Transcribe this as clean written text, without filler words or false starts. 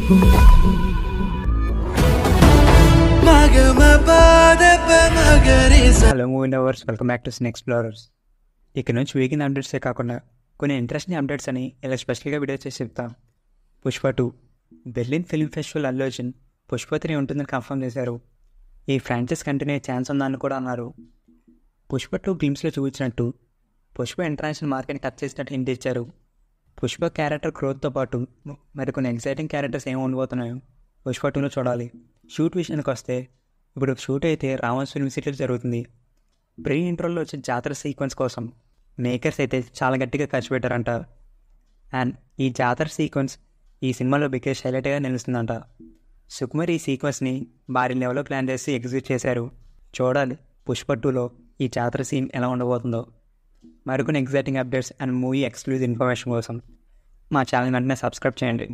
Hello movie lovers, welcome back to cine explorers. ఇక్కడ నుంచి weekend అప్డేట్సే కాకుండా కొన్ని ఇంట్రెస్టింగ్ అప్డేట్స్ అని ఇలా స్పెషల్గా వీడియో చేసి చెప్తాం. Pushpa 2 Berlin film festival Allu Arjun Pushpa 3 ఉంటుందని కన్ఫర్మ్ చేశారు. ఈ ఫ్రాంచైజ్ కంటిన్యూ ఛాన్స్ ఉందని కూడా అన్నారు. పుష్ప 2 గ్లిమ్స్లో చూపించినట్టు పుష్ప ఇంటర్నేషనల్ మార్కెట్ని టచ్ చేసినట్టు హింట్ ఇచ్చారు. పుష్ప క్యారెక్టర్ గ్రోత్తో పాటు మరికొన్ని ఎక్సైటింగ్ క్యారెక్టర్స్ ఏమి ఉండబోతున్నాయో పుష్ప 2లో చూడాలి. షూట్ విషయానికి వస్తే ఇప్పుడు షూట్ అయితే రామోస్ ఫిల్మ్ సిటీలో జరుగుతుంది. ప్రీ ఇంట్రోల్లో వచ్చే జాతర సీక్వెన్స్ కోసం మేకర్స్ అయితే చాలా గట్టిగా ఖర్చు పెట్టారంట. అండ్ ఈ జాతర సీక్వెన్స్ ఈ సినిమాలో బిగ్గెస్ట్ హైలైట్గా నిలుస్తుందంట. సుకుమార్ ఈ సీక్వెన్స్ని భారీ లెవెల్లో ప్లాన్ చేసి ఎగ్జిక్యూట్ చేశారు. చూడాలి పుష్ప 2లో ఈ జాతర సీన్ ఎలా ఉండబోతుందో. మరికొన్ని exciting updates and movie exclusive information కోసం మా ఛానల్ వెంటనే సబ్స్క్రైబ్ చేయండి.